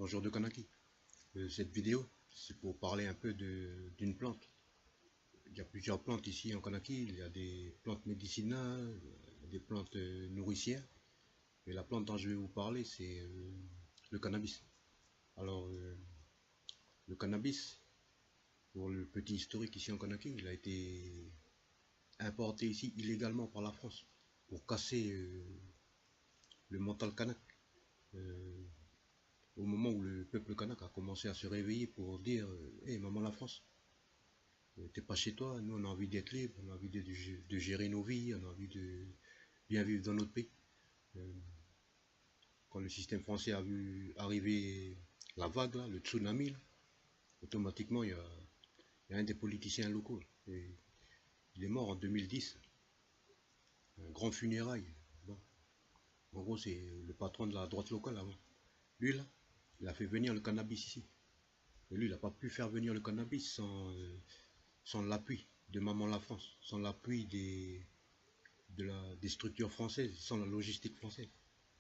Bonjour de Kanaki. Cette vidéo, c'est pour parler un peu d'une plante. Il y a plusieurs plantes ici en Kanaki. Il y a des plantes médicinales, des plantes nourricières. Mais la plante dont je vais vous parler, c'est le cannabis. Alors, le cannabis, pour le petit historique ici en Kanaki, il a été importé ici illégalement par la France pour casser le mental kanak. Euh, Au moment où le peuple kanak a commencé à se réveiller pour dire Hey, maman la France, t'es pas chez toi, nous on a envie d'être libre, on a envie de gérer nos vies, on a envie de bien vivre dans notre pays. Euh, Quand le système français a vu arriver la vague, là, le tsunami, là, automatiquement il y a un des politiciens locaux. Et il est mort en 2010, un grand funérail. Bon, en gros, c'est le patron de la droite locale avant. Lui, là, il a fait venir le cannabis ici. Et lui, il n'a pas pu faire venir le cannabis sans l'appui de Maman la France, sans l'appui des structures françaises, sans la logistique française.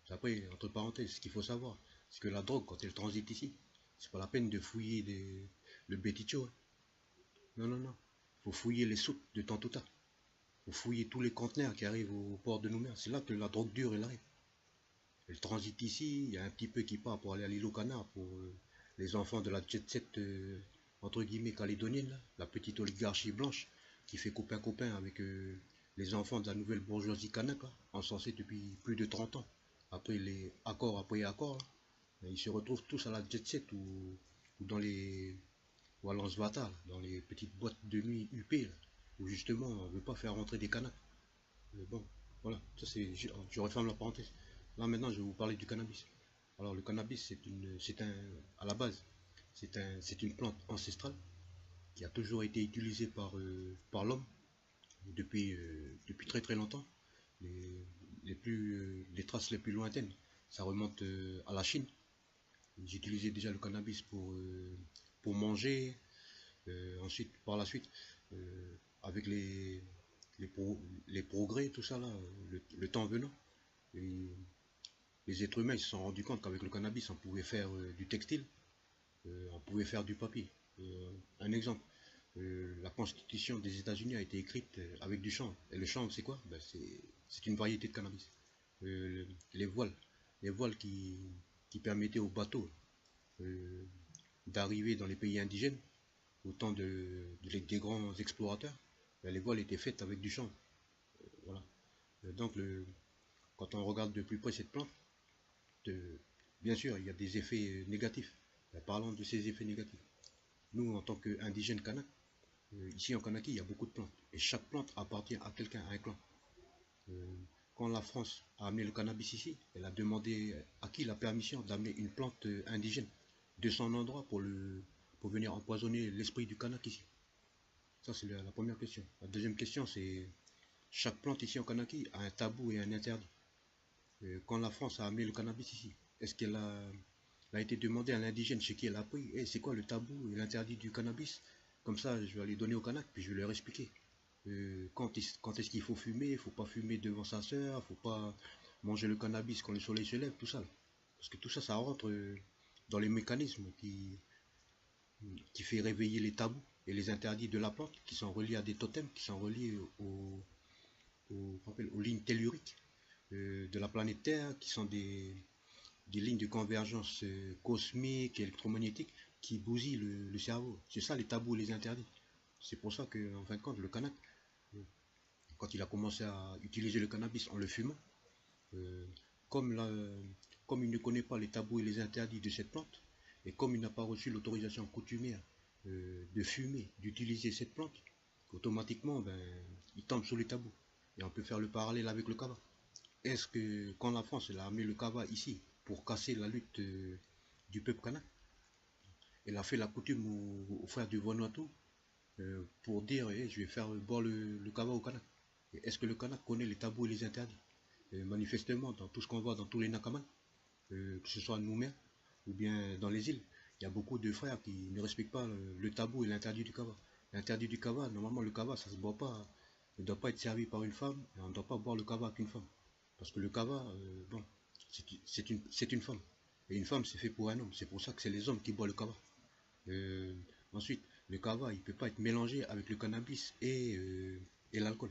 Après, entre parenthèses, ce qu'il faut savoir, c'est que la drogue, quand elle transite ici, c'est pas la peine de fouiller le béticho. Hein. Non, non, non. Il faut fouiller les soutes de Tantota. Il faut fouiller tous les conteneurs qui arrivent au port de Nouméa. C'est là que la drogue dure, elle arrive. Elle transite ici, il y a un petit peu qui part pour aller à l'île aux Canards, pour les enfants de la jet set, entre guillemets, calédonienne, là, la petite oligarchie blanche, qui fait copain-copain avec les enfants de la nouvelle bourgeoisie kanak, encensée depuis plus de 30 ans. Après les accords après accords, là, ils se retrouvent tous à la jet set ou dans les ou à Lansvata, dans les petites boîtes de nuit UP, là, où justement on ne veut pas faire rentrer des canards. Mais bon, voilà, ça c'est, je referme la parenthèse. Là maintenant je vais vous parler du cannabis. Alors le cannabis à la base, c'est une plante ancestrale qui a toujours été utilisée par l'homme depuis très très longtemps. Les, les traces les plus lointaines, ça remonte à la Chine. J'utilisais déjà le cannabis pour manger. Ensuite, par la suite, avec les, pro, les progrès, tout ça là, le temps venant, les, les êtres humains ils se sont rendus compte qu'avec le cannabis, on pouvait faire du textile, on pouvait faire du papier. Un exemple, la constitution des États-Unis a été écrite avec du chanvre. Et le chanvre, c'est quoi? Ben, c'est une variété de cannabis. Euh, les voiles, les voiles qui permettaient aux bateaux euh, d'arriver dans les pays indigènes, au temps des grands explorateurs, ben, les voiles étaient faites avec du chanvre. Voilà. Donc, quand on regarde de plus près cette plante, bien sûr, il y a des effets négatifs. Ben, parlons de ces effets négatifs. Nous, en tant qu'indigènes kanak, ici en Kanaki, il y a beaucoup de plantes. Et chaque plante appartient à quelqu'un, à un clan. Euh, Quand la France a amené le cannabis ici, elle a demandé à qui la permission d'amener une plante indigène de son endroit pour venir empoisonner l'esprit du kanak ici. Ça, c'est la première question. La deuxième question, c'est chaque plante ici en Kanaki a un tabou et un interdit. Quand la France a amené le cannabis ici, est-ce qu'elle a été demandé à l'indigène chez qui elle a pris c'est quoi le tabou et l'interdit du cannabis? Comme ça, je vais aller donner au kanak, puis je vais leur expliquer. Quand est-ce qu'il faut fumer? Il ne faut pas fumer devant sa soeur, il ne faut pas manger le cannabis quand le soleil se lève, tout ça. Parce que tout ça, ça rentre dans les mécanismes qui fait réveiller les tabous et les interdits de la plante, qui sont reliés à des totems, qui sont reliés aux lignes telluriques de la planète Terre, qui sont des lignes de convergence cosmique, électromagnétique, qui bousillent le cerveau. C'est ça les tabous et les interdits. C'est pour ça qu'en fin de compte, le kanak, quand il a commencé à utiliser le cannabis en le fumant, euh, comme, la, comme il ne connaît pas les tabous et les interdits de cette plante, et comme il n'a pas reçu l'autorisation coutumière de fumer, d'utiliser cette plante, automatiquement, ben, il tombe sous les tabous. Et on peut faire le parallèle avec le kava. Est-ce que quand la France elle a amené le kava ici pour casser la lutte du peuple kanak, elle a fait la coutume aux frères du Vanuatu pour dire hey, je vais faire boire le kava au kanak. Est-ce que le kanak connaît les tabous et les interdits? Manifestement, dans tout ce qu'on voit dans tous les nakaman, que ce soit à Nouméa ou bien dans les îles, il y a beaucoup de frères qui ne respectent pas le tabou et l'interdit du kava. L'interdit du kava, normalement le kava ça se boit pas, ne doit pas être servi par une femme et on ne doit pas boire le kava avec une femme. Parce que le kava, bon, c'est une femme. Et une femme, c'est fait pour un homme. C'est pour ça que c'est les hommes qui boivent le kava. Euh, Ensuite, le kava, il ne peut pas être mélangé avec le cannabis et l'alcool.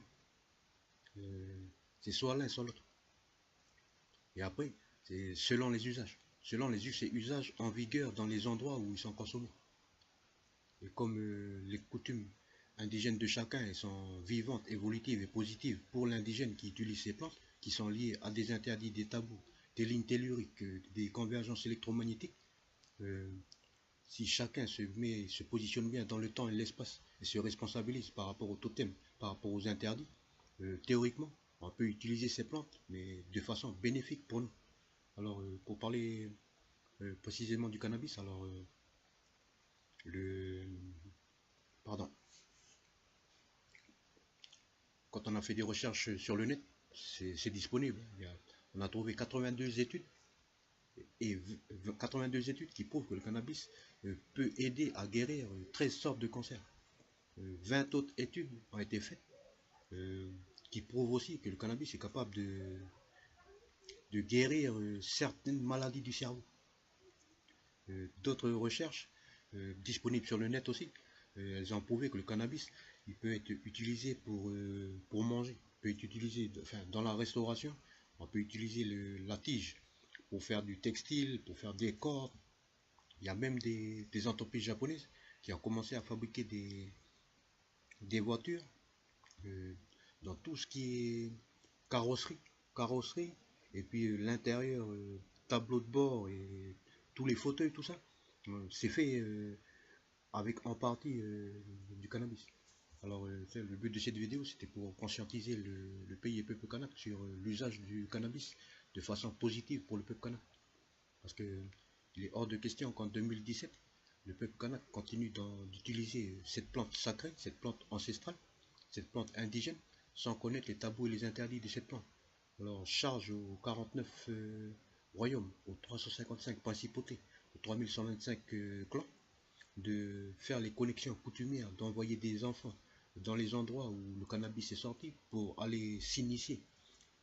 Euh, c'est soit l'un, soit l'autre. Et après, c'est selon les usages. Selon les usages en vigueur dans les endroits où ils sont consommés. Et comme les coutumes indigènes de chacun elles sont vivantes, évolutives et positives pour l'indigène qui utilise ces plantes, qui sont liées à des interdits, des tabous, des lignes telluriques, des convergences électromagnétiques, euh, si chacun se positionne bien dans le temps et l'espace et se responsabilise par rapport aux totems, par rapport aux interdits, théoriquement, on peut utiliser ces plantes, mais de façon bénéfique pour nous. Alors, pour parler précisément du cannabis, alors le, pardon, quand on a fait des recherches sur le net, c'est disponible. On a trouvé 82 études et 82 études qui prouvent que le cannabis peut aider à guérir 13 sortes de cancers. 20 autres études ont été faites euh, qui prouvent aussi que le cannabis est capable de guérir certaines maladies du cerveau. D'autres recherches disponibles sur le net aussi, elles ont prouvé que le cannabis il peut être utilisé pour manger, il peut être utilisé dans la restauration, on peut utiliser la tige pour faire du textile, pour faire des cordes. Il y a même des entreprises japonaises qui ont commencé à fabriquer des voitures euh, dans tout ce qui est carrosserie et puis l'intérieur, tableau de bord et tous les fauteuils, tout ça, c'est fait avec en partie du cannabis. Alors, le but de cette vidéo, c'était pour conscientiser le pays et peuple kanak sur l'usage du cannabis de façon positive pour le peuple kanak. Parce que il est hors de question qu'en 2017, le peuple kanak continue d'utiliser cette plante sacrée, cette plante ancestrale, cette plante indigène, sans connaître les tabous et les interdits de cette plante. Alors, charge aux 49 royaumes, aux 355 principautés, aux 3125 clans, de faire les connexions coutumières, d'envoyer des enfants dans les endroits où le cannabis est sorti pour aller s'initier,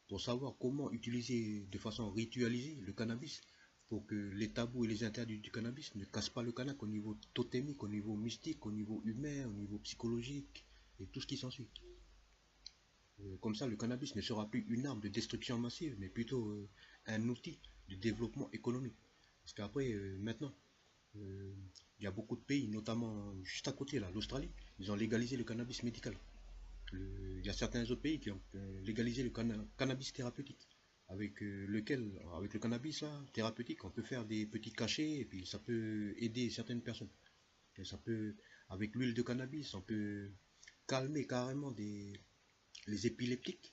pour savoir comment utiliser de façon ritualisée le cannabis pour que les tabous et les interdits du cannabis ne cassent pas le kanak au niveau totémique, au niveau mystique, au niveau humain, au niveau psychologique et tout ce qui s'ensuit. Comme ça, le cannabis ne sera plus une arme de destruction massive, mais plutôt un outil de développement économique. Parce qu'après, maintenant, euh, il y a beaucoup de pays, notamment juste à côté, là, l'Australie, ils ont légalisé le cannabis médical. Il y a certains autres pays qui ont légalisé le cannabis thérapeutique, avec le cannabis là, thérapeutique, on peut faire des petits cachets et puis ça peut aider certaines personnes. Et ça peut, avec l'huile de cannabis, on peut calmer carrément les épileptiques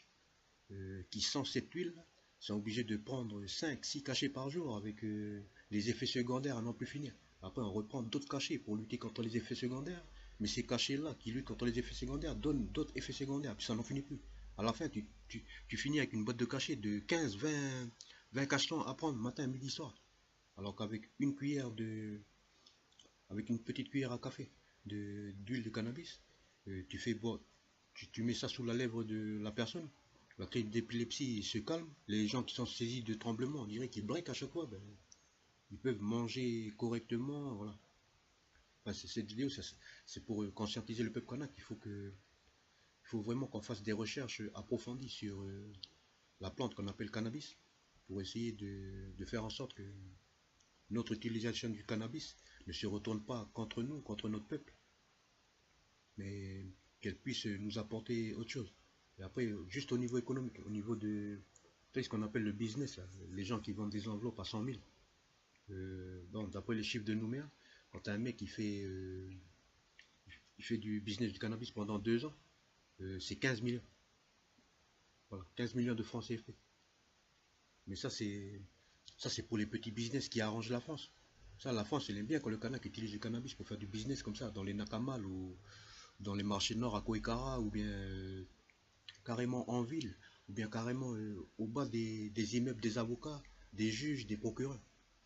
qui, sans cette huile, sont obligés de prendre 5-6 cachets par jour avec les effets secondaires à n'en plus finir. Après, on reprend d'autres cachets pour lutter contre les effets secondaires, mais ces cachets-là qui luttent contre les effets secondaires donnent d'autres effets secondaires, puis ça n'en finit plus. À la fin, tu finis avec une boîte de cachets de 15, 20 cachetons à prendre matin, midi, soir. Alors qu'avec avec une petite cuillère à café d'huile de cannabis, tu fais boire, tu mets ça sous la lèvre de la personne, la crise d'épilepsie se calme, les gens qui sont saisis de tremblements, on dirait qu'ils break à chaque fois, ben, ils peuvent manger correctement, voilà. Enfin, cette vidéo, c'est pour conscientiser le peuple kanak, il faut vraiment qu'on fasse des recherches approfondies sur la plante qu'on appelle cannabis, pour essayer de faire en sorte que notre utilisation du cannabis ne se retourne pas contre nous, contre notre peuple, mais qu'elle puisse nous apporter autre chose. Et après, juste au niveau économique, au niveau de ce qu'on appelle le business, là, les gens qui vendent des enveloppes à 100 000, bon, d'après les chiffres de Nouméa, quand un mec il fait du business du cannabis pendant 2 ans, c'est 15 millions. Voilà, 15 millions de francs CFP. Mais ça c'est pour les petits business qui arrangent la France. Ça, la France, elle aime bien quand le Kanak utilise du cannabis pour faire du business comme ça, dans les Nakamal ou dans les marchés nord à Koikara, ou bien carrément en ville, ou bien carrément au bas des immeubles des avocats, des juges, des procureurs.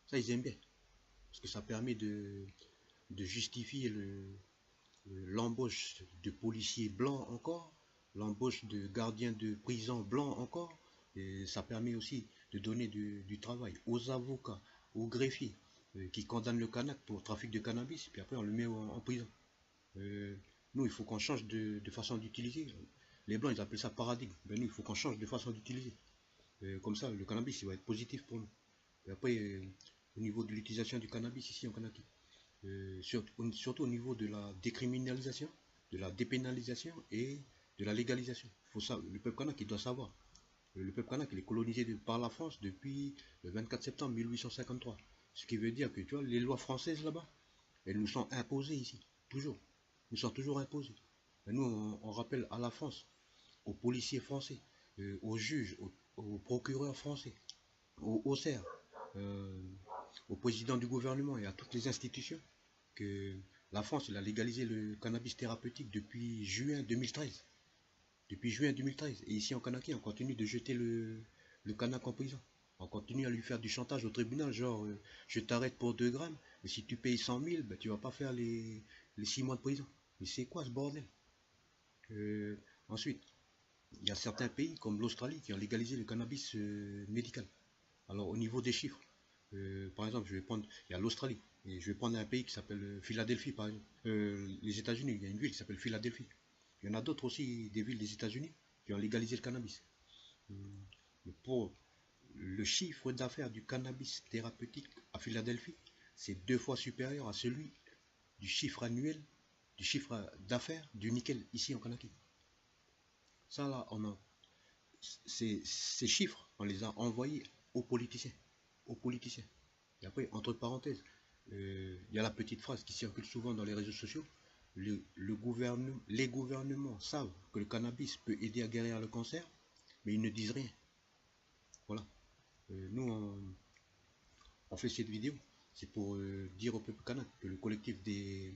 Ça, ils aiment bien. Parce que ça permet de justifier l'embauche de policiers blancs encore, l'embauche de gardiens de prison blancs encore, et ça permet aussi de donner du travail aux avocats, au greffier qui condamne le Kanak pour trafic de cannabis, puis après on le met en prison. Nous, il faut qu'on change de façon d'utiliser. Les Blancs, ils appellent ça paradigme. Ben, nous, il faut qu'on change de façon d'utiliser. Comme ça, le cannabis, il va être positif pour nous. Et après, au niveau de l'utilisation du cannabis ici en Kanaki, surtout au niveau de la décriminalisation, de la dépénalisation et de la légalisation. Faut ça, le peuple kanak, il doit savoir. Le peuple kanak, il est colonisé par la France depuis le 24 septembre 1853. Ce qui veut dire que, tu vois, les lois françaises là-bas, elles nous sont imposées ici, toujours. Nous sont toujours imposées. Et nous, on rappelle à la France, aux policiers français, aux juges, aux procureurs français, aux haussaires, au président du gouvernement et à toutes les institutions, que la France elle a légalisé le cannabis thérapeutique depuis juin 2013. Depuis juin 2013. Et ici en Kanaki, on continue de jeter le Kanak en prison. On continue à lui faire du chantage au tribunal, genre je t'arrête pour 2 grammes, et si tu payes 100 000, ben, tu vas pas faire les 6 mois de prison. Mais c'est quoi ce bordel? Ensuite, il y a certains pays comme l'Australie qui ont légalisé le cannabis médical. Alors au niveau des chiffres, par exemple, il y a l'Australie, et je vais prendre un pays qui s'appelle Philadelphie par exemple. Les États-Unis, il y a une ville qui s'appelle Philadelphie. Il y en a d'autres aussi, des villes des États-Unis, qui ont légalisé le cannabis. Pour le chiffre d'affaires du cannabis thérapeutique à Philadelphie, c'est 2 fois supérieur à celui du chiffre annuel, du chiffre d'affaires du nickel ici en Kanaki. Ça là, ces chiffres, on les a envoyés aux politiciens. Aux politiciens. Et après, entre parenthèses, il y a la petite phrase qui circule souvent dans les réseaux sociaux. Les gouvernements savent que le cannabis peut aider à guérir le cancer, mais ils ne disent rien. Voilà. Nous, on fait cette vidéo, c'est pour dire au peuple kanak que le collectif des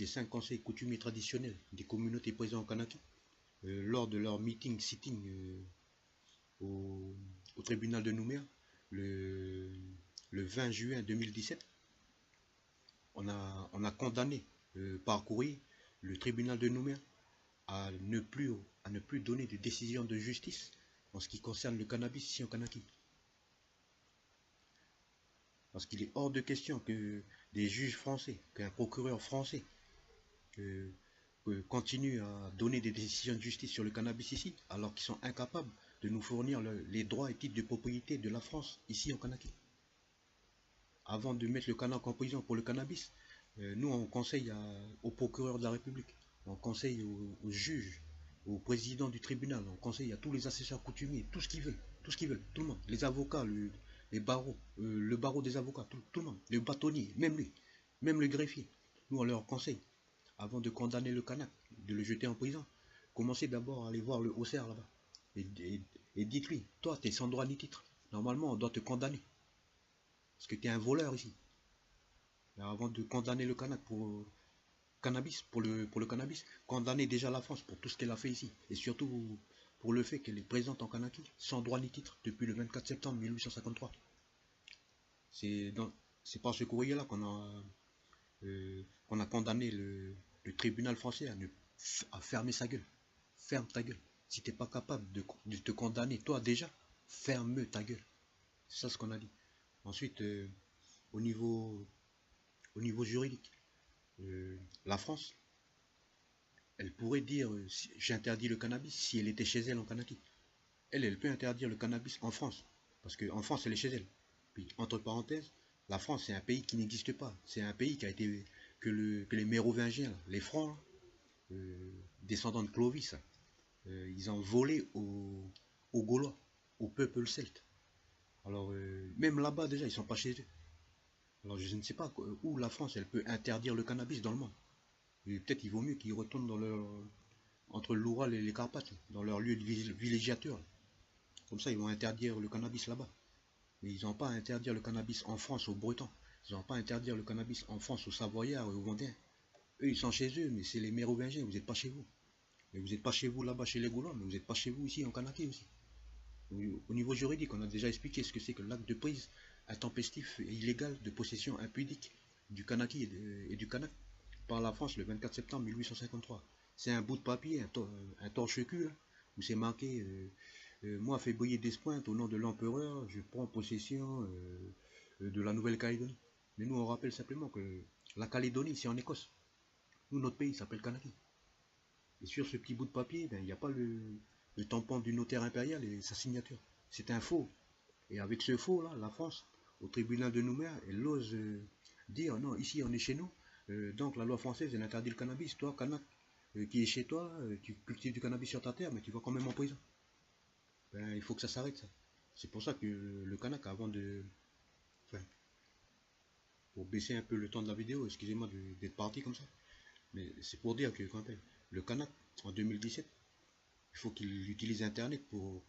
5 conseils coutumiers traditionnels des communautés présentes en Kanaki, lors de leur sitting au tribunal de Nouméa, le 20 juin 2017, on a condamné par courrier le tribunal de Nouméa à ne plus donner de décision de justice en ce qui concerne le cannabis ici en Kanaki. Parce qu'il est hors de question que des juges français, qu'un procureur français continue à donner des décisions de justice sur le cannabis ici, alors qu'ils sont incapables de nous fournir les droits et titres de propriété de la France ici en Kanaki. Avant de mettre le Kanak en prison pour le cannabis, nous on conseille au procureur de la République, on conseille aux juges, au président du tribunal, on conseille à tous les assesseurs coutumiers, tout ce qu'ils veulent, tout le monde, les avocats, les barreaux, le barreau des avocats, tout le monde, les bâtonniers, même lui, même le greffier. Nous on leur conseille, avant de condamner le Kanak, de le jeter en prison, commencez d'abord à aller voir le haussaire là-bas. Et dites-lui, toi tu es sans droit ni titre, normalement on doit te condamner. Parce que tu es un voleur ici. Alors, avant de condamner le Kanak pour le cannabis, condamner déjà la France pour tout ce qu'elle a fait ici. Et surtout pour le fait qu'elle est présente en Kanaki, sans droit ni titre, depuis le 24 septembre 1853. C'est par ce courrier-là qu'on a condamné le tribunal français à fermer sa gueule. Ferme ta gueule. Si tu n'es pas capable de te condamner, toi déjà, ferme ta gueule. C'est ça ce qu'on a dit. Ensuite, au niveau juridique, la France, elle pourrait dire j'interdis le cannabis si elle était chez elle en Kanaki. Elle peut interdire le cannabis en France, parce qu'en France, elle est chez elle. Puis, entre parenthèses, la France, c'est un pays qui n'existe pas. C'est un pays qui a été que les Mérovingiens, les Francs, descendants de Clovis, ils ont volé aux Gaulois, au peuple celte. Alors, même là-bas, déjà, ils ne sont pas chez eux. Alors, je ne sais pas où la France, elle peut interdire le cannabis dans le monde. Et peut-être il vaut mieux qu'ils retournent entre l'Oural et les Carpates, dans leur lieu de villégiature. Comme ça, ils vont interdire le cannabis là-bas. Mais ils n'ont pas à interdire le cannabis en France aux Bretons. Ils n'ont pas à interdire le cannabis en France aux Savoyards et aux Vendéens. Eux, ils sont chez eux, mais c'est les Mérovingiens, vous n'êtes pas chez vous. Et vous n'êtes pas chez vous là-bas chez les Gaulois, mais vous n'êtes pas chez vous ici en Kanaki aussi. Au niveau juridique, on a déjà expliqué ce que c'est que l'acte de prise intempestif et illégal de possession impudique du Kanaki et du Kanak par la France le 24 septembre 1853. C'est un bout de papier, un torche-cul, où c'est marqué moi, Février Despointes, au nom de l'empereur, je prends possession de la Nouvelle-Calédonie. Mais nous, on rappelle simplement que la Calédonie, c'est en Écosse. Nous, notre pays s'appelle Kanaki. Et sur ce petit bout de papier, ben, il n'y a pas le tampon du notaire impérial et sa signature. C'est un faux. Et avec ce faux-là, la France, au tribunal de Nouméa, elle ose dire non, ici on est chez nous, donc la loi française elle interdit le cannabis. Toi, Kanak, qui est chez toi, tu cultives du cannabis sur ta terre, mais tu vas quand même en prison. Ben, il faut que ça s'arrête ça. C'est pour ça que le Kanak, avant de. Enfin, pour baisser un peu le temps de la vidéo, excusez-moi d'être parti comme ça, mais c'est pour dire que le Kanak, en 2017, il faut qu'il utilise Internet pour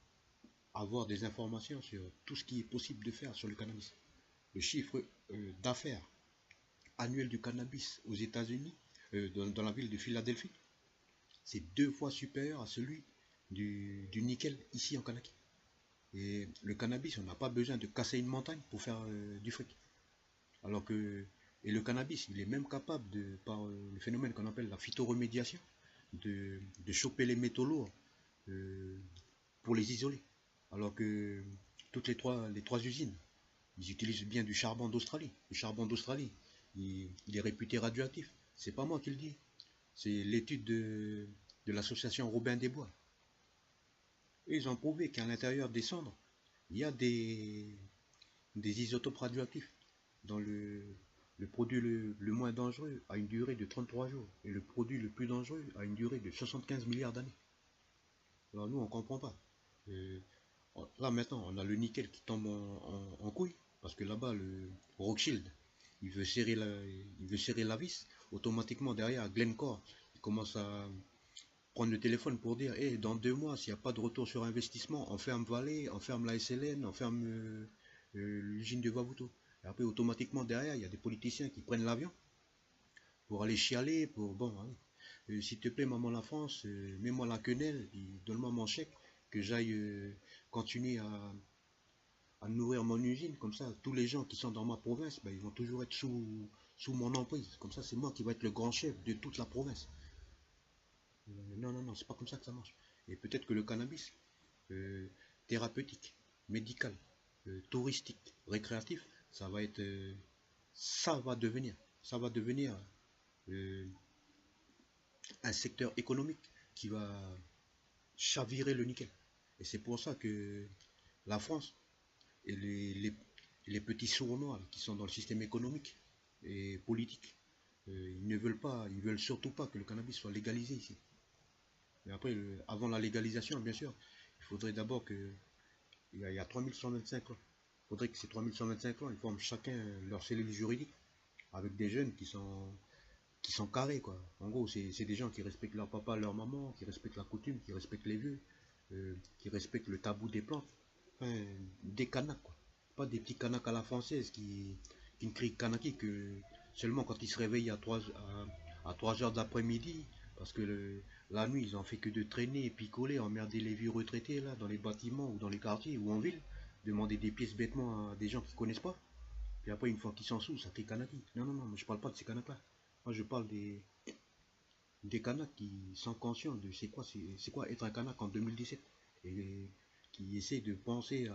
avoir des informations sur tout ce qui est possible de faire sur le cannabis. Le chiffre d'affaires annuel du cannabis aux États-Unis, dans la ville de Philadelphie, c'est 2 fois supérieur à celui du nickel ici en Kanaki. Et le cannabis, on n'a pas besoin de casser une montagne pour faire du fric. Alors que, et le cannabis, il est même capable, par le phénomène qu'on appelle la phytoremédiation, de choper les métaux lourds euh, pour les isoler. Alors que toutes les trois usines, ils utilisent bien du charbon d'Australie. Le charbon d'Australie, il est réputé radioactif. C'est pas moi qui le dis. C'est l'étude de l'association Robin des Bois. Et ils ont prouvé qu'à l'intérieur des cendres, il y a des isotopes radioactifs. Dans le produit le moins dangereux a une durée de 33 jours. Et le produit le plus dangereux a une durée de 75 milliards d'années. Alors nous, on ne comprend pas. Euh, Là maintenant, on a le nickel qui tombe en couille, parce que là-bas, le Rothschild, il veut serrer la vis. Automatiquement, derrière, Glencore, il commence à prendre le téléphone pour dire, hey, dans 2 mois, s'il n'y a pas de retour sur investissement, on ferme Vallée, on ferme la SLN, on ferme l'usine de Vavuto. Et après, automatiquement, derrière, il y a des politiciens qui prennent l'avion pour aller chialer, pour, bon, allez, s'il te plaît, maman la France, mets-moi la quenelle, donne-moi mon chèque, que j'aille continuer à nourrir mon usine. Comme ça, tous les gens qui sont dans ma province, ben, ils vont toujours être sous mon emprise. Comme ça, c'est moi qui vais être le grand chef de toute la province. Non, non, non, c'est pas comme ça que ça marche. Et peut-être que le cannabis, euh, thérapeutique, médical, touristique, récréatif, ça va devenir euh, un secteur économique qui va chavirer le nickel. Et c'est pour ça que la France et les petits sournois qui sont dans le système économique et politique, ils veulent surtout pas que le cannabis soit légalisé ici. Mais après, avant la légalisation, bien sûr, il faudrait d'abord que, il y a 3125 ans. Il faudrait que ces 3125 ans, ils forment chacun leur cellule juridique avec des jeunes qui sont carrés, quoi. En gros, c'est des gens qui respectent leur papa, leur maman, qui respectent la coutume, qui respectent les vieux, qui respectent le tabou des plantes. Enfin, des Kanaks, quoi. Pas des petits Kanaks à la française qui ne crient Kanaki que seulement quand ils se réveillent à 3 heures d'après-midi, parce que la nuit, ils ont fait que de traîner, picoler, emmerder les vieux retraités, là, dans les bâtiments ou dans les quartiers ou en ville, demander des pièces bêtement à des gens qui ne connaissent pas. Puis après, une fois qu'ils sont sous, ça crie Kanaki. Non, non, non, moi je parle pas de ces Kanaks-là. Moi, je parle des Kanaks qui sont conscients de c'est quoi être un Kanak en 2017 et qui essaient de penser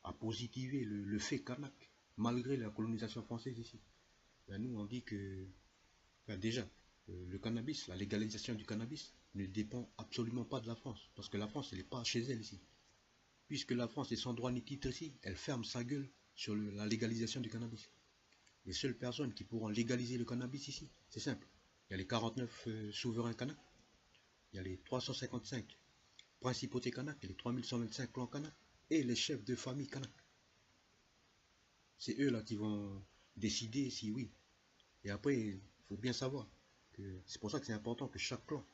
à positiver le fait Kanak malgré la colonisation française ici. Ben, nous, on dit que, ben, déjà, le cannabis, la légalisation du cannabis ne dépend absolument pas de la France parce que la France, elle n'est pas chez elle ici. Puisque la France est sans droit ni titre ici, elle ferme sa gueule sur la légalisation du cannabis. Les seules personnes qui pourront légaliser le cannabis ici, c'est simple. Il y a les 49 souverains kanaks, il y a les 355 principautés kanaks, et les 3125 clans kanaks, et les chefs de famille kanaks. C'est eux là qui vont décider si oui. Et après, il faut bien savoir que c'est pour ça que c'est important que chaque clan,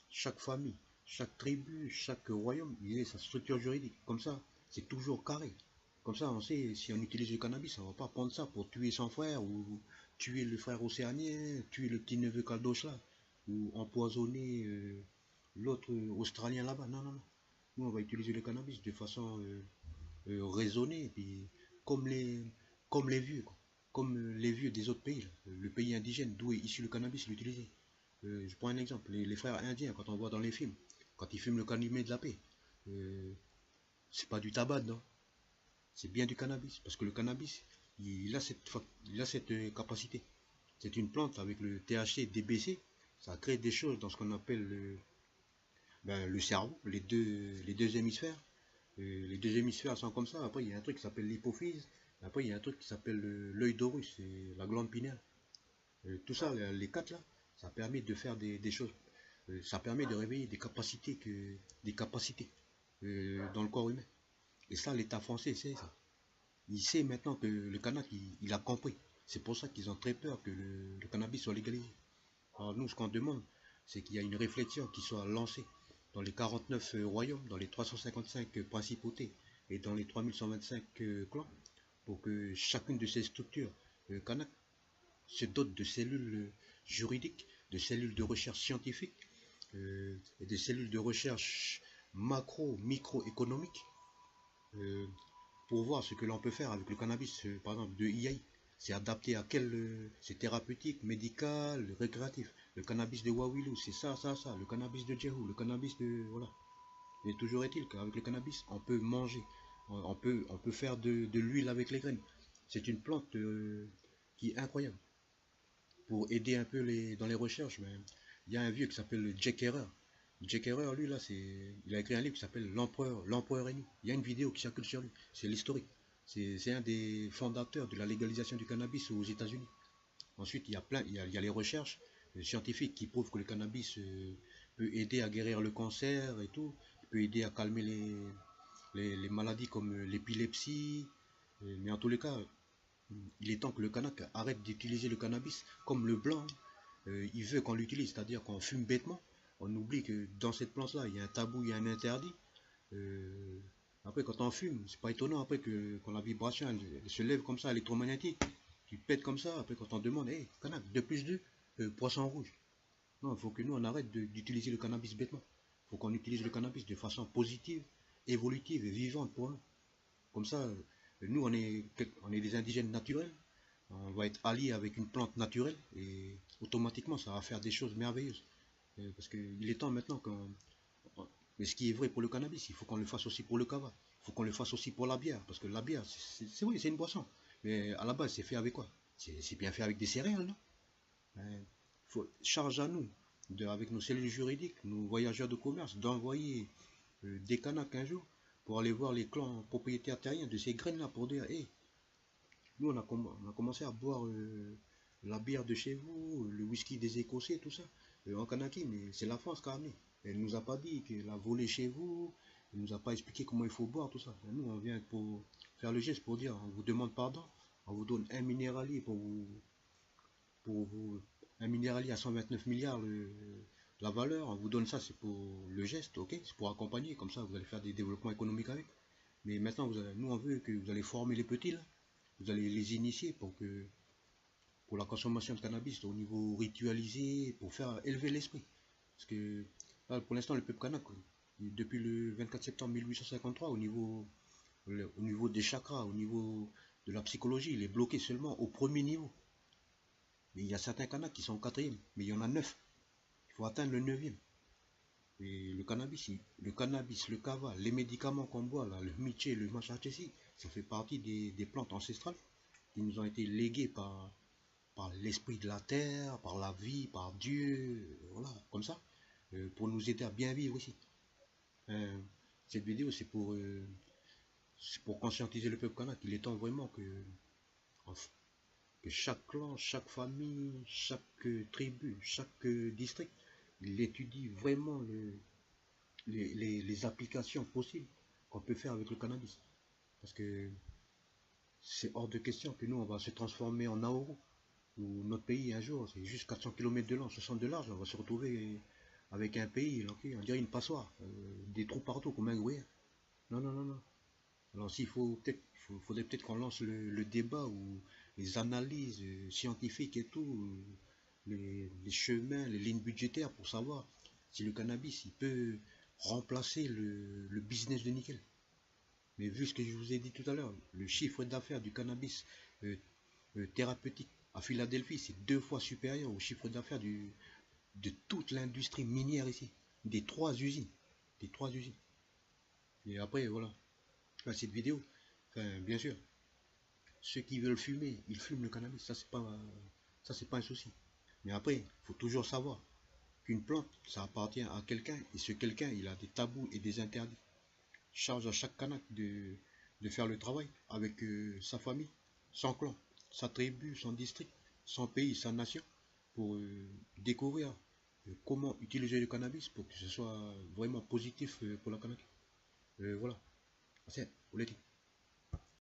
chaque famille, chaque tribu, chaque royaume, il ait sa structure juridique. Comme ça, c'est toujours carré. Comme ça, on sait, si on utilise le cannabis, on ne va pas prendre ça pour tuer son frère, ou tuer le frère océanien, tuer le petit-neveu caldoche là, ou empoisonner l'autre australien là-bas. Non, non, non. Nous, on va utiliser le cannabis de façon raisonnée, et puis comme les, comme les vieux, quoi. Comme les vieux des autres pays, là. Le pays indigène d'où est issu le cannabis, l'utiliser. Je prends un exemple, les frères indiens, quand on voit dans les films, quand ils fument le calumet de la paix, c'est pas du tabac, non, c'est bien du cannabis. Parce que le cannabis, il a cette capacité. C'est une plante avec le THC DBC, ça crée des choses dans ce qu'on appelle le cerveau, les deux hémisphères. Les deux hémisphères sont comme ça. Après, il y a un truc qui s'appelle l'hypophyse. Après, il y a un truc qui s'appelle l'œil d'Horus, c'est la glande pinéale. Tout ça, les quatre là, ça permet de faire des choses. Ça permet de réveiller des capacités dans le corps humain. Et ça, l'État français sait ça. Il sait maintenant que le cannabis, il a compris. C'est pour ça qu'ils ont très peur que le cannabis soit légalisé. Alors nous, ce qu'on demande, c'est qu'il y a une réflexion qui soit lancée dans les 49 royaumes, dans les 355 principautés et dans les 3125 clans, pour que chacune de ces structures kanak se dote de cellules juridiques, de cellules de recherche scientifique et de cellules de recherche microéconomiques euh, pour voir ce que l'on peut faire avec le cannabis, par exemple, de IAI. C'est adapté à quel... c'est thérapeutique, médical, récréatif. Le cannabis de Wawilou, c'est ça, ça, ça. Le cannabis de Djehou, le cannabis de... Voilà. Et toujours est-il qu'avec le cannabis, on peut manger. On peut faire de l'huile avec les graines. C'est une plante qui est incroyable. Pour aider un peu dans les recherches, mais il y a un vieux qui s'appelle Jack Herer. Jack Herer, lui, là, il a écrit un livre qui s'appelle L'Empereur et nous. Il y a une vidéo qui circule sur lui. C'est l'historique. C'est un des fondateurs de la légalisation du cannabis aux États-Unis. Ensuite, il y a les recherches scientifiques qui prouvent que le cannabis peut aider à guérir le cancer et tout. Il peut aider à calmer les maladies comme l'épilepsie. Mais en tous les cas, il est temps que le Kanak arrête d'utiliser le cannabis comme le blanc. Il veut qu'on l'utilise, c'est-à-dire qu'on fume bêtement. On oublie que dans cette plante-là, il y a un tabou, il y a un interdit. Euh, Après, quand on fume, c'est pas étonnant après quand la vibration elle se lève comme ça, électromagnétique. Tu pètes comme ça. Après, quand on demande, hey, Kanak, 2 plus 2, poisson rouge. Non, il faut que nous, on arrête d'utiliser le cannabis bêtement. Il faut qu'on utilise le cannabis de façon positive, évolutive et vivante pour nous. Comme ça, nous, on est des indigènes naturels. On va être alliés avec une plante naturelle et automatiquement, ça va faire des choses merveilleuses. Parce qu'il est temps maintenant qu'on... Mais ce qui est vrai pour le cannabis, il faut qu'on le fasse aussi pour le kava. Il faut qu'on le fasse aussi pour la bière. Parce que la bière, c'est oui, c'est une boisson. Mais à la base, c'est fait avec quoi? C'est bien fait avec des céréales, non? Charge à nous, avec nos cellules juridiques, nos voyageurs de commerce, d'envoyer des Kanaks un jour pour aller voir les clans propriétaires terriens de ces graines-là pour dire, hey, nous on a commencé à boire la bière de chez vous, le whisky des Écossais, tout ça, en Kanaki, mais c'est la France qui a amené. Elle nous a pas dit qu'elle a volé chez vous, elle nous a pas expliqué comment il faut boire, tout ça. Et nous, on vient pour faire le geste, pour dire, on vous demande pardon, on vous donne un minéralier pour vous un minéralier à 129 milliards la valeur, on vous donne ça, c'est pour le geste, ok, c'est pour accompagner, comme ça vous allez faire des développements économiques avec. Mais maintenant, nous on veut que vous allez former les petits là, vous allez les initier pour la consommation de cannabis au niveau ritualisé, pour faire élever l'esprit. Parce que là, pour l'instant, le peuple kanak, depuis le 24 septembre 1853, au niveau des chakras, au niveau de la psychologie, il est bloqué seulement au premier niveau. Mais il y a certains Kanaks qui sont au quatrième, mais il y en a 9. Il faut atteindre le neuvième. Et le cannabis, le kava, les médicaments qu'on boit, là, le miché, le machachesi, ça fait partie des plantes ancestrales qui nous ont été léguées par l'esprit de la terre, par la vie, par Dieu, voilà, comme ça, pour nous aider à bien vivre ici. Euh, cette vidéo, c'est pour conscientiser le peuple kanak. Il est temps vraiment que chaque clan, chaque famille, chaque tribu, chaque district, il étudie vraiment les applications possibles qu'on peut faire avec le cannabis. Parce que c'est hors de question que nous, on va se transformer en Nauru, où notre pays, un jour, c'est juste 400 km de long, 60 de large, on va se retrouver avec un pays, okay, on dirait une passoire, des trous partout comme un gruyère. Non, non, non, non. Alors s'il faut peut-être, faudrait peut-être qu'on lance le débat ou les analyses scientifiques et tout, les chemins, les lignes budgétaires pour savoir si le cannabis il peut remplacer le business de nickel. Mais vu ce que je vous ai dit tout à l'heure, le chiffre d'affaires du cannabis euh, thérapeutique à Philadelphie, c'est 2 fois supérieur au chiffre d'affaires de toute l'industrie minière ici, des 3 usines. Des 3 usines. Et après, voilà. Enfin, cette vidéo, enfin, bien sûr, Ceux qui veulent fumer, ils fument le cannabis. Ça, c'est pas un souci. Mais après, il faut toujours savoir qu'une plante, ça appartient à quelqu'un. Et ce quelqu'un, il a des tabous et des interdits. Charge à chaque Kanak de faire le travail avec sa famille, son clan, sa tribu, son district, son pays, sa nation, pour découvrir comment utiliser le cannabis pour que ce soit vraiment positif pour la Kanak. Voilà. C'est, vous l'avez dit.